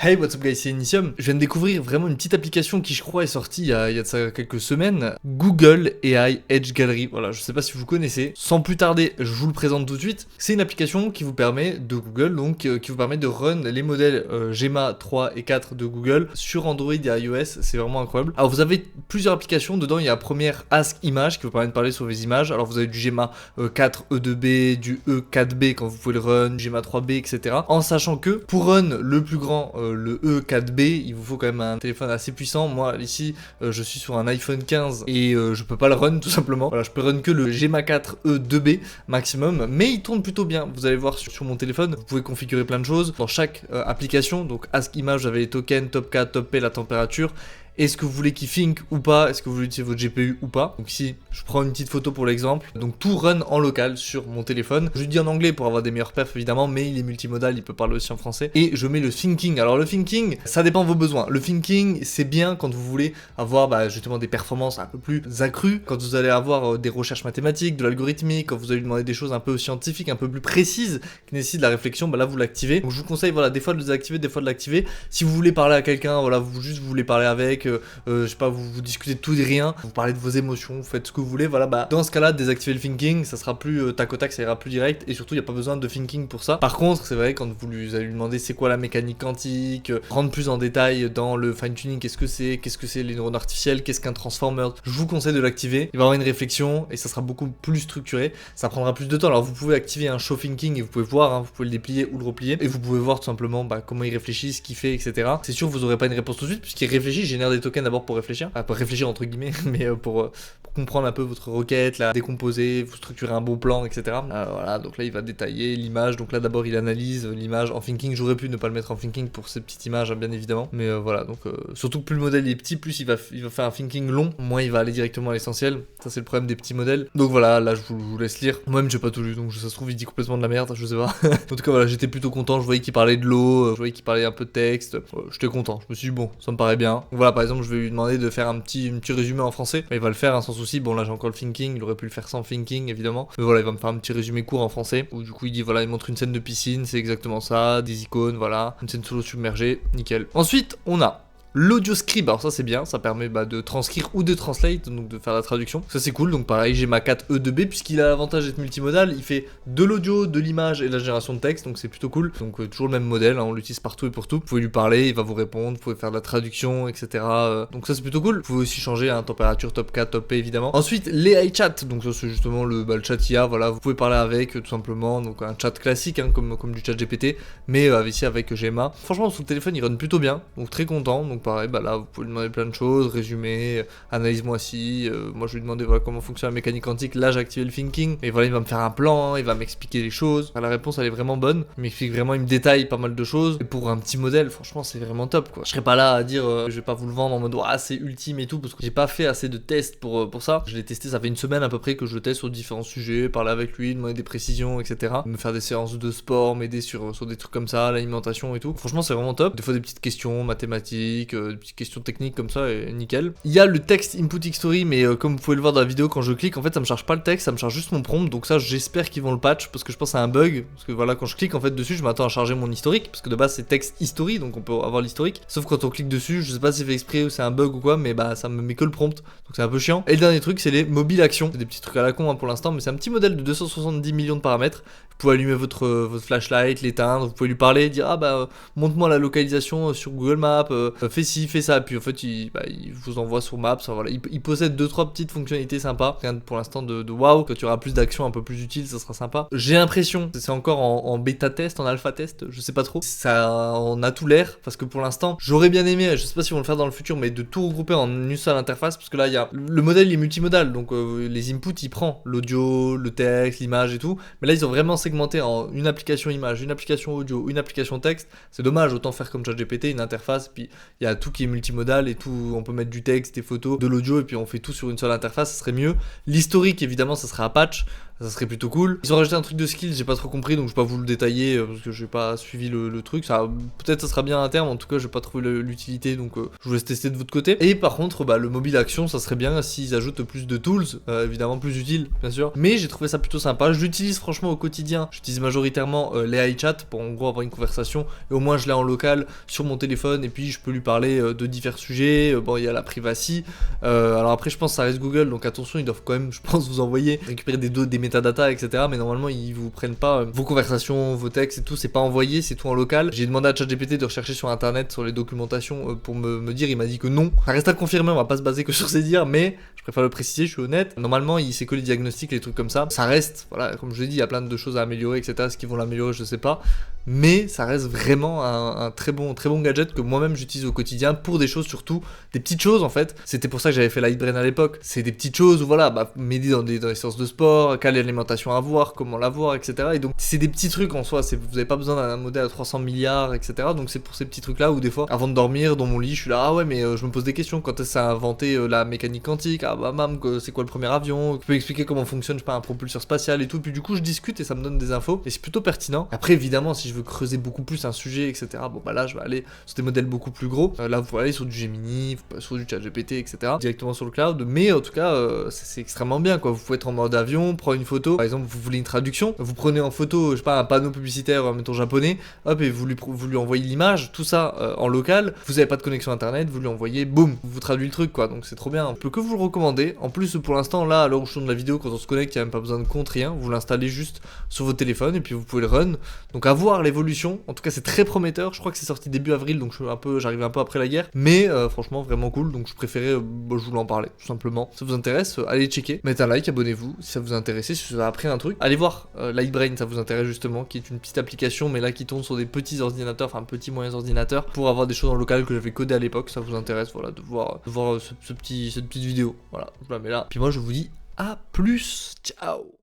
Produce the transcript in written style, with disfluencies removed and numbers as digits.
Hey, what's up guys, c'est Initium. Je viens de découvrir vraiment une petite application qui je crois est sortie il y a de ça quelques semaines. Google AI Edge Gallery. Voilà, je sais pas si vous connaissez. Sans plus tarder, je vous le présente tout de suite. C'est une application qui vous permet de Google, donc qui vous permet de run les modèles Gemma 3 et 4 de Google sur Android et iOS. C'est vraiment incroyable. Alors vous avez plusieurs applications. Dedans, il y a la première Ask Image qui vous permet de parler sur vos images. Alors vous avez du Gemma 4 E2B, du E4B quand vous pouvez le run, du Gemma 3B, etc. En sachant que pour run le plus grand, le E4B, il vous faut quand même un téléphone assez puissant. Moi ici je suis sur un iPhone 15 et je peux pas le run tout simplement. Voilà, je peux run que le Gemma 4 E2B maximum, mais il tourne plutôt bien. Vous allez voir sur mon téléphone, vous pouvez configurer plein de choses dans chaque application. Donc Ask Image, vous avez les tokens, top K, top P, la température. Est-ce que vous voulez qu'il think ou pas? Est-ce que vous voulez utiliser votre GPU ou pas? Donc ici, je prends une petite photo pour l'exemple. Donc tout run en local sur mon téléphone. Je lui dis en anglais pour avoir des meilleurs perfs évidemment, mais il est multimodal, il peut parler aussi en français. Et je mets le thinking. Alors le thinking, ça dépend de vos besoins. Le thinking, c'est bien quand vous voulez avoir justement des performances un peu plus accrues, quand vous allez avoir des recherches mathématiques, de l'algorithmique, quand vous allez lui demander des choses un peu scientifiques, un peu plus précises, qui nécessitent de la réflexion, là vous l'activez. Donc je vous conseille des fois de le désactiver, des fois de l'activer. Si vous voulez parler à quelqu'un, vous voulez parler avec, je sais pas, vous discutez de tout et de rien, vous parlez de vos émotions, vous faites ce que vous voulez, dans ce cas-là, désactiver le thinking, ça sera plus tac au tac, ça ira plus direct, et surtout, il n'y a pas besoin de thinking pour ça. Par contre, c'est vrai, quand vous allez lui demander c'est quoi la mécanique quantique, rentrer plus en détail dans le fine-tuning, qu'est-ce que c'est les neurones artificiels, qu'est-ce qu'un transformer, je vous conseille de l'activer, il va y avoir une réflexion, et ça sera beaucoup plus structuré, ça prendra plus de temps. Alors, vous pouvez activer un show thinking, et vous pouvez voir, vous pouvez le déplier ou le replier, et vous pouvez voir tout simplement comment il réfléchit, ce qu'il fait, etc. C'est sûr, vous n'aurez pas une réponse tout de suite, puisqu'il réfléchit, il génère des tokens d'abord pour réfléchir, pour réfléchir entre guillemets, mais pour comprendre un peu votre requête, la décomposer, vous structurer un bon plan, etc. Voilà, donc là il va détailler l'image, donc là d'abord il analyse l'image en thinking. J'aurais pu ne pas le mettre en thinking pour cette petite image, bien évidemment, mais voilà, donc surtout que plus le modèle est petit, plus il va faire un thinking long, moins il va aller directement à l'essentiel. Ça c'est le problème des petits modèles. Donc voilà, là je vous laisse lire. Moi-même j'ai pas tout lu, donc ça se trouve il dit complètement de la merde, je sais pas. En tout cas voilà, j'étais plutôt content, je voyais qu'il parlait de l'eau, je voyais qu'il parlait un peu de texte, j'étais content, je me suis dit bon, ça me paraît bien. Donc voilà, par exemple je vais lui demander de faire un petit résumé en français, mais il va le faire sans souci. Bon là j'ai encore le thinking, il aurait pu le faire sans thinking évidemment, mais voilà, il va me faire un petit résumé court en français, où du coup il dit il montre une scène de piscine, c'est exactement ça, des icônes, voilà, une scène sous l'eau submergée, nickel. Ensuite on a l'audio scribe. Alors ça c'est bien, ça permet de transcrire ou de translate, donc de faire la traduction. Ça c'est cool, donc pareil j'ai ma 4 E2B puisqu'il a l'avantage d'être multimodal, il fait de l'audio, de l'image et de la génération de texte, donc c'est plutôt cool. Donc toujours le même modèle, on l'utilise partout et pour tout. Vous pouvez lui parler, il va vous répondre, vous pouvez faire de la traduction, etc. Donc ça c'est plutôt cool. Vous pouvez aussi changer température, top K, top P évidemment. Ensuite les AI chat, donc ça c'est justement le chat IA, voilà, vous pouvez parler avec tout simplement, donc un chat classique comme du chat GPT, mais ici avec Gemma. Franchement sur le téléphone il run plutôt bien, donc très content. Donc pareil, là vous pouvez lui demander plein de choses, résumé, analyse-moi ci, moi je lui demandais comment fonctionne la mécanique quantique, là j'ai activé le thinking, et voilà il va me faire un plan, il va m'expliquer les choses. La réponse elle est vraiment bonne, il m'explique vraiment, il me détaille pas mal de choses, et pour un petit modèle franchement c'est vraiment top quoi. Je serais pas là à dire je vais pas vous le vendre en mode c'est ultime et tout, parce que j'ai pas fait assez de tests pour ça. Je l'ai testé, ça fait une semaine à peu près que je le teste sur différents sujets, parler avec lui, demander des précisions, etc. Me faire des séances de sport, m'aider sur des trucs comme ça, l'alimentation et tout. Franchement c'est vraiment top. Des fois des petites questions mathématiques, des petites questions techniques comme ça, et nickel. Il y a le texte input history, mais comme vous pouvez le voir dans la vidéo, quand je clique en fait ça me charge pas le texte, ça me charge juste mon prompt. Donc ça j'espère qu'ils vont le patch, parce que je pense à un bug, parce que voilà, quand je clique en fait dessus je m'attends à charger mon historique, parce que de base c'est texte history, donc on peut avoir l'historique, sauf quand on clique dessus, je sais pas si c'est fait exprès ou c'est un bug ou quoi, mais ça me met que le prompt, donc c'est un peu chiant. Et le dernier truc c'est les mobile actions, c'est des petits trucs à la con pour l'instant, mais c'est un petit modèle de 270 millions de paramètres. Vous pouvez allumer votre flashlight, l'éteindre, vous pouvez lui parler, dire montre-moi la localisation sur Google Maps, fais ci, fais ça, puis en fait il vous envoie sur Maps. Voilà, il possède 2-3 petites fonctionnalités sympas, rien pour l'instant de waouh. Quand tu auras plus d'actions un peu plus utiles, ça sera sympa. J'ai l'impression, c'est encore en bêta test, en alpha test, je sais pas trop, ça en a tout l'air, parce que pour l'instant j'aurais bien aimé, je sais pas si vont le faire dans le futur, mais de tout regrouper en une seule interface, parce que là il y a le modèle il est multimodal, donc les inputs il prend l'audio, le texte, l'image et tout, mais là ils ont vraiment segmenté en une application image, une application audio, une application texte. C'est dommage, autant faire comme ChatGPT, une interface, puis il y a tout qui est multimodal et tout, on peut mettre du texte, des photos, de l'audio, et puis on fait tout sur une seule interface, ça serait mieux. L'historique évidemment ça sera à patch, ça serait plutôt cool. Ils ont rajouté un truc de skills, j'ai pas trop compris, donc je vais pas vous le détailler parce que j'ai pas suivi le truc. Ça, peut-être ça sera bien à terme, en tout cas j'ai pas trouvé l'utilité, donc je vous laisse tester de votre côté. Et par contre, le mobile action, ça serait bien s'ils ajoutent plus de tools, évidemment plus utiles, bien sûr. Mais j'ai trouvé ça plutôt sympa. Je l'utilise franchement au quotidien. J'utilise majoritairement les iChat pour en gros avoir une conversation, et au moins je l'ai en local sur mon téléphone, et puis je peux lui parler de divers sujets. Bon, il y a la privacy. Alors après, je pense que ça reste Google, donc attention, ils doivent quand même, je pense, vous envoyer récupérer des métadatas, etc. Mais normalement, ils vous prennent pas vos conversations, vos textes et tout, c'est pas envoyé, c'est tout en local. J'ai demandé à ChatGPT de rechercher sur internet, sur les documentations, pour me dire, il m'a dit que non. Ça reste à confirmer, on va pas se baser que sur ses dires, mais je préfère le préciser, je suis honnête. Normalement, il sait que les diagnostics, les trucs comme ça. Ça reste, voilà, comme je l'ai dit, il y a plein de choses à améliorer, etc. Est-ce qu'ils vont l'améliorer, je sais pas. Mais ça reste vraiment un très bon gadget que moi-même j'utilise au quotidien pour des choses, surtout des petites choses en fait. C'était pour ça que j'avais fait Lightbrain à l'époque. C'est des petites choses où voilà, m'aider dans les séances de sport, quelle alimentation avoir, comment l'avoir, etc. Et donc c'est des petits trucs en soi. Vous n'avez pas besoin d'un modèle à 300 milliards, etc. Donc c'est pour ces petits trucs là où des fois, avant de dormir dans mon lit, je suis là, ah ouais, mais je me pose des questions. Quand est-ce que ça a inventé la mécanique quantique? Ah bah mam, c'est quoi le premier avion? Tu peux expliquer comment fonctionne, je sais pas, un propulseur spatial et tout. Puis du coup, je discute et ça me donne des infos. Et c'est plutôt pertinent. Après, évidemment, si je veux creuser beaucoup plus un sujet, etc. Bon bah là, je vais aller sur des modèles beaucoup plus gros. Là, vous pouvez aller sur du Gemini, sur du ChatGPT, etc. Directement sur le cloud. Mais en tout cas, c'est extrêmement bien, quoi. Vous pouvez être en mode avion, prendre une photo. Par exemple, vous voulez une traduction, vous prenez en photo, je sais pas, un panneau publicitaire, mettons japonais, hop, et vous lui envoyez l'image, tout ça en local. Vous avez pas de connexion internet, vous lui envoyez, boum, vous traduit le truc, quoi. Donc c'est trop bien. Je peux que vous le recommander. En plus, pour l'instant, là, à l'heure où je tourne la vidéo, quand on se connecte, il n'y a même pas besoin de compte, rien. Vous l'installez juste sur votre téléphone et puis vous pouvez le run. Donc à voir l'évolution. En tout cas, c'est très prometteur. Je crois que c'est sorti début avril, donc j'arrive un peu après la guerre. Mais franchement, vraiment cool. Donc je préférais, je voulais en parler, tout simplement. Si ça vous intéresse, allez checker. Mettez un like, abonnez-vous si ça vous intéresse, si vous avez appris un truc. Allez voir Lightbrain, ça vous intéresse justement, qui est une petite application, mais là qui tourne sur des petits ordinateurs, enfin petits moyens ordinateurs, pour avoir des choses en local que j'avais codé à l'époque. Ça vous intéresse, voilà, de voir cette petite vidéo. Voilà, je la mets là. Puis moi, je vous dis à plus. Ciao.